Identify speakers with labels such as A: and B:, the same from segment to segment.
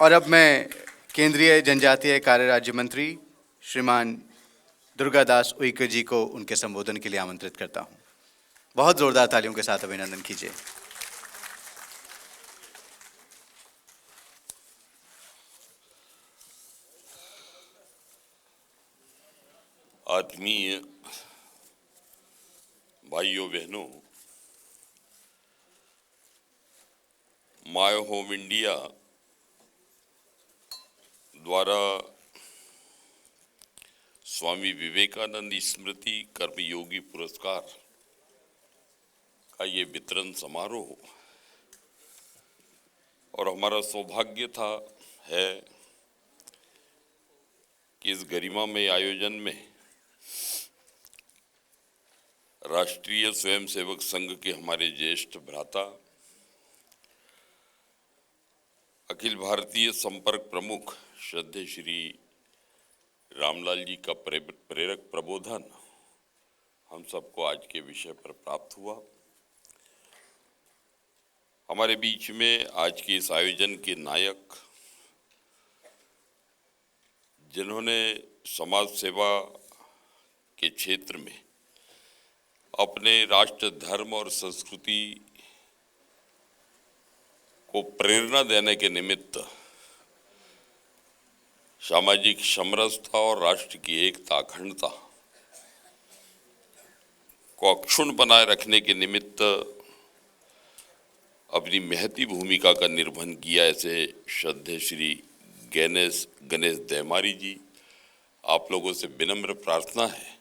A: और अब मैं केंद्रीय जनजातीय कार्य राज्य मंत्री श्रीमान दुर्गादास उइके जी को उनके संबोधन के लिए आमंत्रित करता हूं। बहुत जोरदार तालियों के साथ अभिनंदन कीजिए।
B: आत्मीय भाइयों बहनों, माय होम इंडिया द्वारा स्वामी विवेकानंद स्मृति कर्मयोगी पुरस्कार का ये वितरण समारोह और हमारा सौभाग्य है कि इस गरिमामय आयोजन में राष्ट्रीय स्वयंसेवक संघ के हमारे ज्येष्ठ भ्राता, अखिल भारतीय संपर्क प्रमुख श्रद्धेय श्री रामलाल जी का प्रेरक प्रबोधन हम सबको आज के विषय पर प्राप्त हुआ। हमारे बीच में आज के इस आयोजन के नायक, जिन्होंने समाज सेवा के क्षेत्र में अपने राष्ट्र, धर्म और संस्कृति को प्रेरणा देने के निमित्त सामाजिक समरसता और राष्ट्र की एकता, अखंडता को अक्षुण्ण बनाए रखने के निमित्त अपनी महती भूमिका का निर्वहन किया, ऐसे श्रद्धेय श्री गणेश दयामारी जी, आप लोगों से विनम्र प्रार्थना है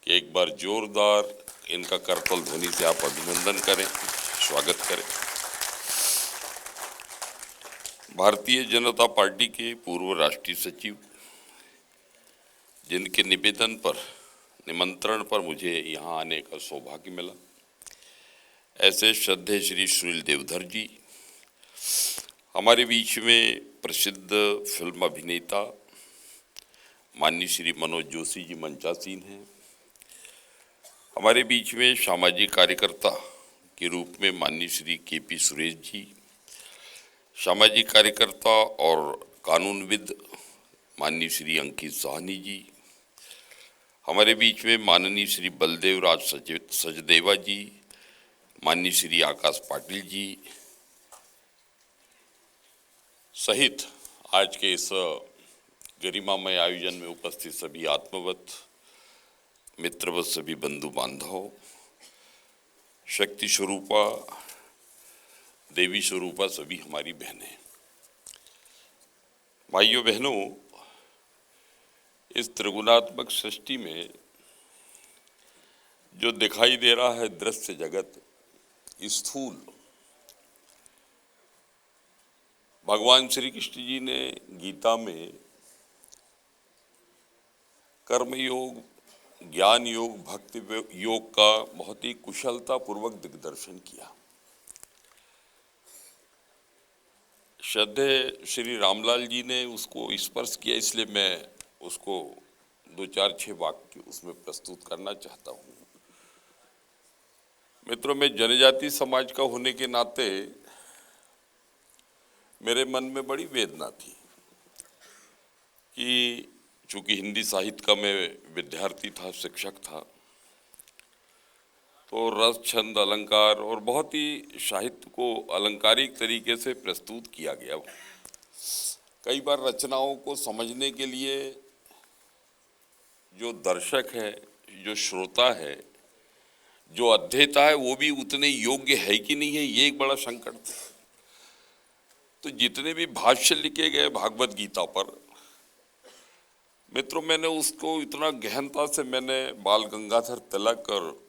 B: कि एक बार जोरदार इनका करतल ध्वनि से आप अभिनंदन करें, स्वागत करें। भारतीय जनता पार्टी के पूर्व राष्ट्रीय सचिव, जिनके निमंत्रण पर मुझे यहाँ आने का सौभाग्य मिला, ऐसे श्रद्धेय श्री सुनील देवधर जी, हमारे बीच में प्रसिद्ध फिल्म अभिनेता माननीय श्री मनोज जोशी जी मंचासीन हैं, हमारे बीच में सामाजिक कार्यकर्ता के रूप में माननीय श्री केपी सुरेश जी, सामाजिक कार्यकर्ता और कानूनविद माननीय श्री अंकित साहनी जी, हमारे बीच में माननीय श्री बलदेव राज सचदेवा जी, माननीय श्री आकाश पाटिल जी सहित आज के इस गरिमामय आयोजन में उपस्थित सभी आत्मवत, मित्रवत सभी बंधु बांधव, शक्ति स्वरूपा, देवी स्वरूपा सभी हमारी बहनें, भाइयों बहनों, इस त्रिगुणात्मक सृष्टि में जो दिखाई दे रहा है दृश्य जगत स्थूल, भगवान श्री कृष्ण जी ने गीता में कर्म योग, ज्ञान योग, भक्ति योग का बहुत ही कुशलता पूर्वक दिग्दर्शन किया। श्रद्धेय श्री रामलाल जी ने उसको स्पर्श किया, इसलिए मैं उसको 2-4-6 वाक्य उसमें प्रस्तुत करना चाहता हूँ। मित्रों, मैं जनजाति समाज का होने के नाते मेरे मन में बड़ी वेदना थी कि चूंकि हिंदी साहित्य का मैं विद्यार्थी था, शिक्षक था, तो रस, छंद, अलंकार और बहुत ही साहित्य को अलंकारिक तरीके से प्रस्तुत किया गया। कई बार रचनाओं को समझने के लिए जो दर्शक है, जो श्रोता है, जो अध्येता है, वो भी उतने योग्य है कि नहीं है, ये एक बड़ा संकट था। तो जितने भी भाष्य लिखे गए भागवत गीता पर, मित्रों, मैंने उसको इतना गहनता से मैंने बाल गंगाधर तिलक और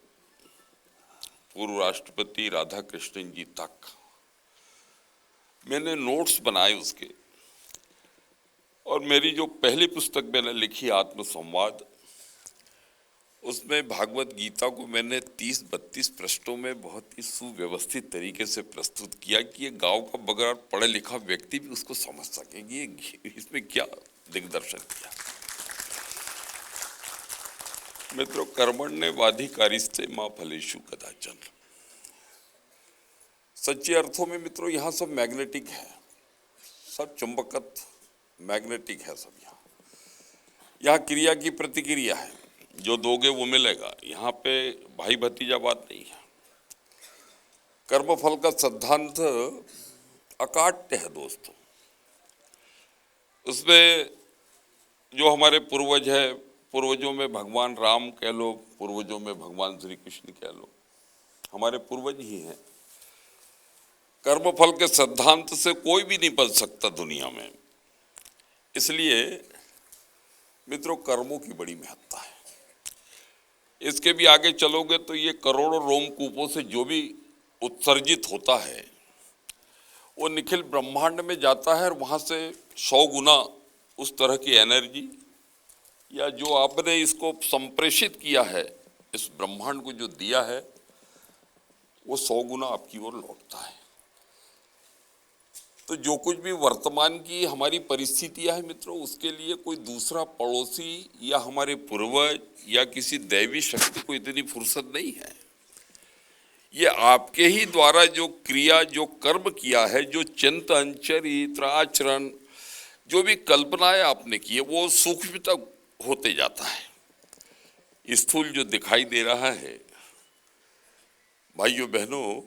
B: पूर्व राष्ट्रपति राधा कृष्णन जी तक मैंने नोट्स बनाए उसके, और मेरी जो पहली पुस्तक मैंने लिखी आत्मसंवाद, उसमें भागवत गीता को मैंने 30-32 पृष्ठों में बहुत ही सुव्यवस्थित तरीके से प्रस्तुत किया कि ये गांव का बगैर पढ़ा लिखा व्यक्ति भी उसको समझ सके कि ये इसमें क्या दिग्दर्शन किया। मित्रों, कर्मण्येवाधिकारस्ते मा फलेषु कदाचन, सच्चे अर्थों में मित्रों यहाँ सब मैग्नेटिक है, सब चुंबकत्व मैग्नेटिक है सब। यहाँ क्रिया की प्रतिक्रिया है, जो दोगे वो मिलेगा। यहाँ पे भाई भतीजा बात नहीं है। कर्मफल का सिद्धांत अकाट्य है दोस्तों। उसमें जो हमारे पूर्वज है, पूर्वजों में भगवान राम कह लो, पूर्वजों में भगवान श्री कृष्ण कह लो, हमारे पूर्वज ही हैं। कर्मफल के सिद्धांत से कोई भी नहीं बच सकता दुनिया में। इसलिए मित्रों, कर्मों की बड़ी महत्ता है। इसके भी आगे चलोगे तो ये करोड़ों रोमकूपों से जो भी उत्सर्जित होता है वो निखिल ब्रह्मांड में जाता है, और वहाँ से 100 गुना उस तरह की एनर्जी या जो आपने इसको संप्रेषित किया है, इस ब्रह्मांड को जो दिया है, वो 100 गुना आपकी ओर लौटता है। तो जो कुछ भी वर्तमान की हमारी परिस्थितियां है मित्रों, उसके लिए कोई दूसरा पड़ोसी या हमारे पूर्वज या किसी दैवी शक्ति को इतनी फुर्सत नहीं है। ये आपके ही द्वारा जो क्रिया, जो कर्म किया है, जो चिंतन, चरित्र, आचरण, जो भी कल्पनाएं आपने की है, वो सूक्ष्म तक होते जाता है। स्थूल जो दिखाई दे रहा है भाइयों बहनों,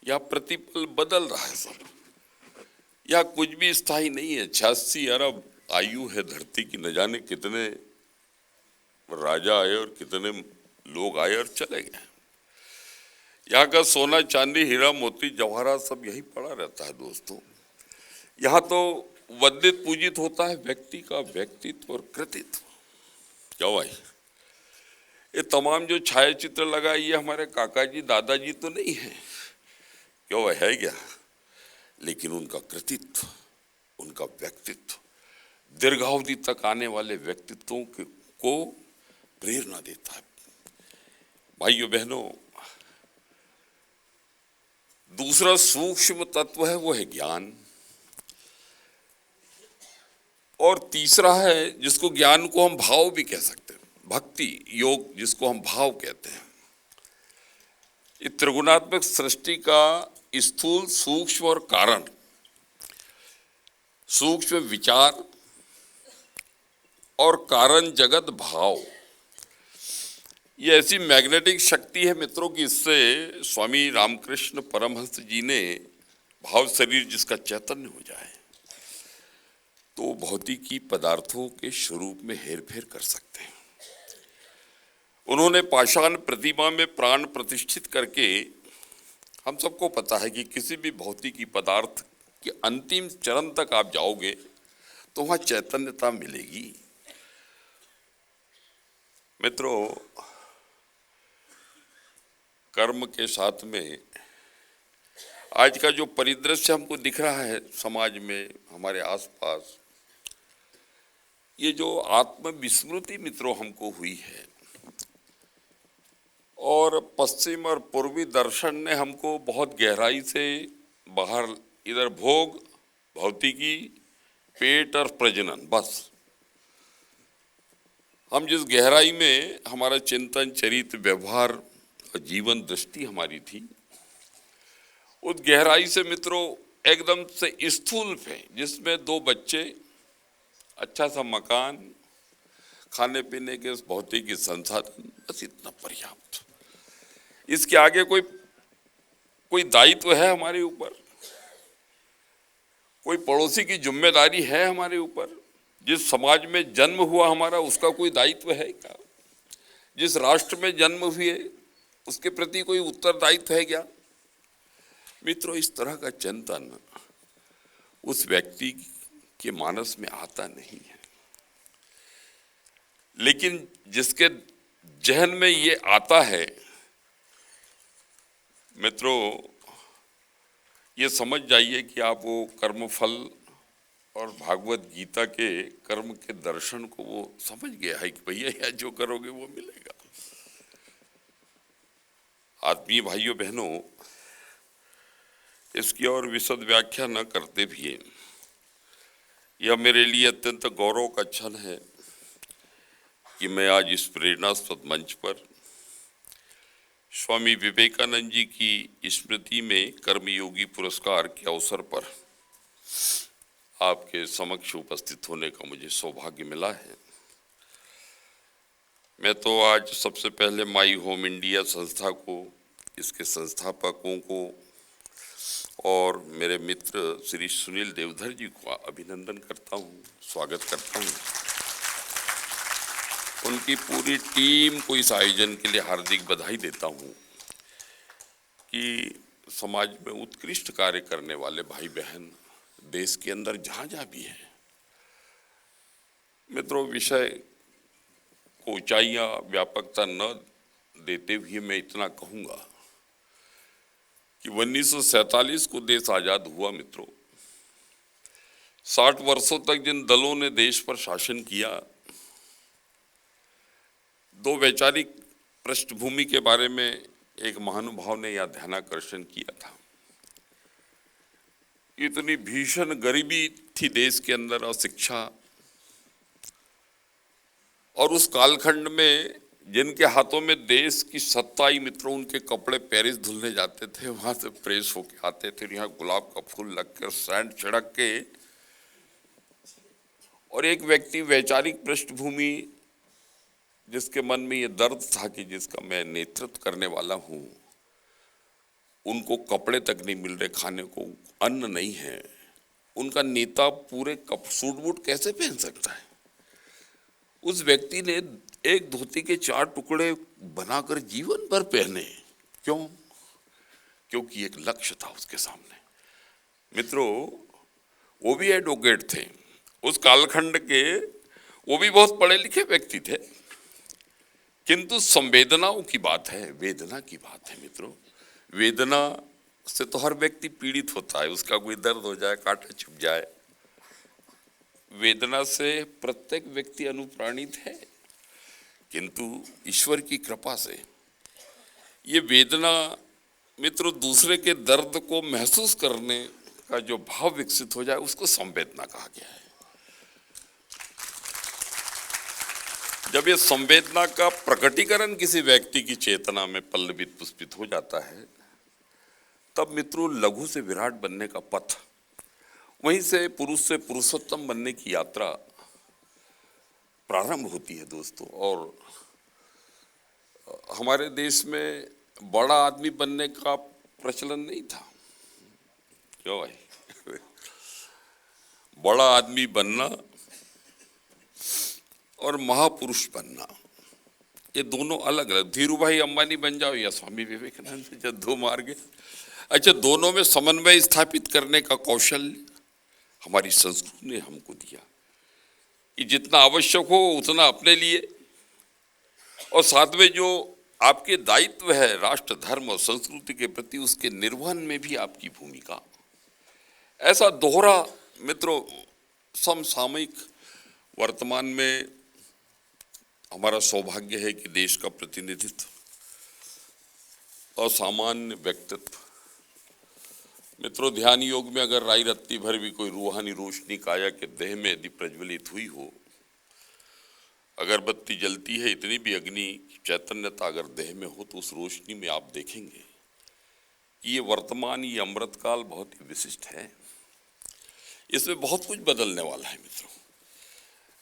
B: या प्रतिपल बदल रहा है सब। या कुछ भी स्थायी नहीं है। 86 अरब आयु है धरती की, न जाने कितने राजा आए और कितने लोग आए और चले गए। यहाँ का सोना, चांदी, हीरा, मोती, जवाहरात सब यही पड़ा रहता है दोस्तों। यहाँ तो वंदित पूजित होता है व्यक्ति का व्यक्तित्व और कृतित्व। क्या भाई, ये तमाम जो छायाचित्र लगा, ये हमारे काका जी, दादाजी तो नहीं है, क्यों भाई, है क्या? लेकिन उनका कृतित्व, उनका व्यक्तित्व दीर्घावधि तक आने वाले व्यक्तित्वों को प्रेरणा देता है। भाइयों बहनों, दूसरा सूक्ष्म तत्व है वो है ज्ञान, और तीसरा है जिसको ज्ञान को हम भाव भी कह सकते हैं, भक्ति योग, जिसको हम भाव कहते हैं। ये त्रिगुणात्मक सृष्टि का स्थूल, सूक्ष्म और कारण, सूक्ष्म विचार और कारण जगत भाव, ये ऐसी मैग्नेटिक शक्ति है मित्रों कि इससे स्वामी रामकृष्ण परमहंस जी ने भाव शरीर जिसका चैतन्य हो जाए तो भौतिकी पदार्थों के स्वरूप में हेरफेर कर सकते हैं। उन्होंने पाषाण प्रतिमा में प्राण प्रतिष्ठित करके, हम सबको पता है कि किसी भी भौतिकी पदार्थ के अंतिम चरण तक आप जाओगे तो वहाँ चैतन्यता मिलेगी। मित्रों, कर्म के साथ में आज का जो परिदृश्य हमको दिख रहा है समाज में, हमारे आसपास, ये जो आत्मविस्मृति मित्रों हमको हुई है, और पश्चिम और पूर्वी दर्शन ने हमको बहुत गहराई से बाहर, इधर भोग, भौतिकी, पेट और प्रजनन, बस हम जिस गहराई में हमारा चिंतन, चरित्र, व्यवहार और जीवन दृष्टि हमारी थी, उस गहराई से मित्रों एकदम से स्थूल पे, जिसमें 2 बच्चे, अच्छा सा मकान, खाने पीने के भौतिक संसाधन, बस इतना पर्याप्त। इसके आगे कोई दायित्व है हमारे ऊपर? कोई पड़ोसी की जिम्मेदारी है हमारे ऊपर? जिस समाज में जन्म हुआ हमारा, उसका कोई दायित्व है क्या? जिस राष्ट्र में जन्म हुए उसके प्रति कोई उत्तरदायित्व है क्या? मित्रों, इस तरह का चिंतन उस व्यक्ति के मानस में आता नहीं है। लेकिन जिसके जहन में ये आता है मित्रों, ये समझ जाइए कि आप वो कर्मफल और भागवत गीता के कर्म के दर्शन को वो समझ गया है कि भैया यह जो करोगे वो मिलेगा। आत्मीय भाइयों बहनों, इसकी और विशद व्याख्या न करते भी यह मेरे लिए अत्यंत गौरव का क्षण है कि मैं आज इस प्रेरणास्पद मंच पर स्वामी विवेकानंद जी की स्मृति में कर्मयोगी पुरस्कार के अवसर पर आपके समक्ष उपस्थित होने का मुझे सौभाग्य मिला है। मैं तो आज सबसे पहले माई होम इंडिया संस्था को, इसके संस्थापकों को और मेरे मित्र श्री सुनील देवधर जी को अभिनंदन करता हूँ, स्वागत करता हूँ। उनकी पूरी टीम को इस आयोजन के लिए हार्दिक बधाई देता हूँ कि समाज में उत्कृष्ट कार्य करने वाले भाई बहन देश के अंदर जहाँ जहाँ भी हैं। मित्रों, विषय को ऊंचाइयाँ व्यापकता न देते हुए मैं इतना कहूँगा कि 1947 को देश आज़ाद हुआ। मित्रों, 60 वर्षों तक जिन दलों ने देश पर शासन किया, दो वैचारिक पृष्ठभूमि के बारे में एक महानुभाव ने यह ध्यानाकर्षण किया था। इतनी भीषण गरीबी थी देश के अंदर, अशिक्षा, और उस कालखंड में जिनके हाथों में देश की सत्ता आई, मित्रों, उनके कपड़े पेरिस धुलने जाते थे, वहां से प्रेस होके आते थे, यहाँ गुलाब का फूल लग कर सैंड छिड़क के, और एक व्यक्ति वैचारिक पृष्ठभूमि जिसके मन में ये दर्द था कि जिसका मैं नेतृत्व करने वाला हूँ, उनको कपड़े तक नहीं मिल रहे, खाने को अन्न नहीं है, उनका नेता पूरे सूट बूट कैसे पहन सकता है? उस व्यक्ति ने एक धोती के 4 टुकड़े बनाकर जीवन भर पहने। क्यों? क्योंकि एक लक्ष्य था उसके सामने। मित्रों, वो भी एडवोकेट थे उस कालखंड के, वो भी बहुत पढ़े लिखे व्यक्ति थे, किंतु संवेदनाओं की बात है, वेदना की बात है। मित्रों, वेदना से तो हर व्यक्ति पीड़ित होता है, उसका कोई दर्द हो जाए, कांटा चुभ जाए, वेदना से प्रत्येक व्यक्ति अनुप्राणित है। किंतु ईश्वर की कृपा से ये वेदना, मित्रों, दूसरे के दर्द को महसूस करने का जो भाव विकसित हो जाए, उसको संवेदना कहा गया है। जब ये संवेदना का प्रकटीकरण किसी व्यक्ति की चेतना में पल्लवित पुष्पित हो जाता है, तब मित्रों लघु से विराट बनने का पथ, वहीं से पुरुष से पुरुषोत्तम बनने की यात्रा प्रारंभ होती है दोस्तों। और हमारे देश में बड़ा आदमी बनने का प्रचलन नहीं था। क्यों भाई? बड़ा आदमी बनना और महापुरुष बनना, ये दोनों अलग अलग। धीरू भाई अंबानी बन जाओ या स्वामी विवेकानंद, जब दो मार्ग, अच्छा, दोनों में समन्वय स्थापित करने का कौशल हमारी संस्कृति ने हमको दिया कि जितना आवश्यक हो उतना अपने लिए, और साथ में जो आपके दायित्व है राष्ट्र, धर्म और संस्कृति के प्रति, उसके निर्वहन में भी आपकी भूमिका। ऐसा दोहरा, मित्रों, समसामयिक वर्तमान में हमारा सौभाग्य है कि देश का प्रतिनिधित्व और सामान्य व्यक्तित्व, मित्रों, ध्यान योग में अगर राई रत्ती भर भी कोई रूहानी रोशनी काया के देह में यदि प्रज्वलित हुई हो, अगरबत्ती जलती है, इतनी भी अग्नि चैतन्यता अगर देह में हो, तो उस रोशनी में आप देखेंगे कि ये वर्तमान, ये अमृतकाल बहुत ही विशिष्ट है। इसमें बहुत कुछ बदलने वाला है। मित्रों,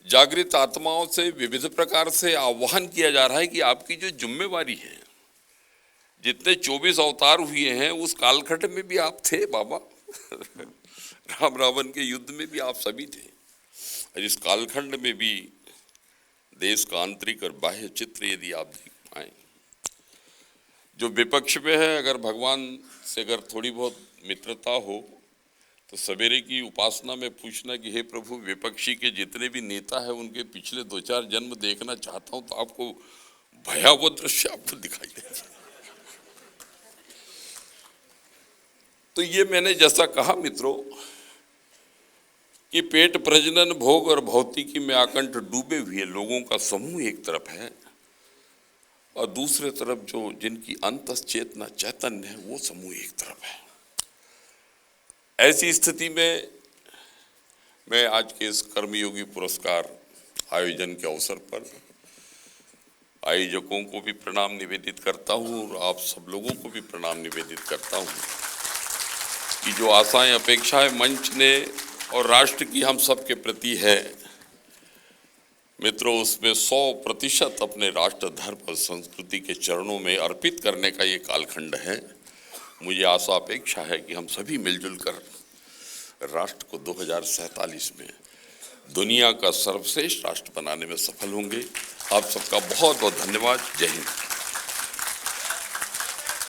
B: जागृत आत्माओं से विविध प्रकार से आह्वान किया जा रहा है कि आपकी जो जिम्मेवारी है, जितने 24 अवतार हुए हैं, उस कालखंड में भी आप थे बाबा। राम रावण के युद्ध में भी आप सभी थे, और इस कालखंड में भी देश का आंतरिक और बाह्य चित्र यदि आप देख पाए, जो विपक्ष में है, अगर भगवान से अगर थोड़ी बहुत मित्रता हो, तो सवेरे की उपासना में पूछना कि हे प्रभु, विपक्षी के जितने भी नेता हैं उनके पिछले 2-4 जन्म देखना चाहता हूं, तो आपको भयावह दृश्य आपको दिखाई देगा। तो ये मैंने जैसा कहा मित्रों कि पेट प्रजनन, भोग और भौतिकी में आकंठ डूबे हुए लोगों का समूह एक तरफ है, और दूसरे तरफ जो जिनकी अंतश्चेतना चैतन्य है, वो समूह एक तरफ है। ऐसी स्थिति में मैं आज के इस कर्मयोगी पुरस्कार आयोजन के अवसर पर आयोजकों को भी प्रणाम निवेदित करता हूं, और आप सब लोगों को भी प्रणाम निवेदित करता हूं कि जो आशाएं, अपेक्षाएं मंच ने और राष्ट्र की हम सबके प्रति है, मित्रों, उसमें 100% अपने राष्ट्र धर्म और संस्कृति के चरणों में अर्पित करने का ये कालखंड है। मुझे आशा अपेक्षा है कि हम सभी मिलजुल कर राष्ट्र को 2047 में दुनिया का सर्वश्रेष्ठ राष्ट्र बनाने में सफल होंगे। आप सबका बहुत बहुत धन्यवाद। जय हिंद।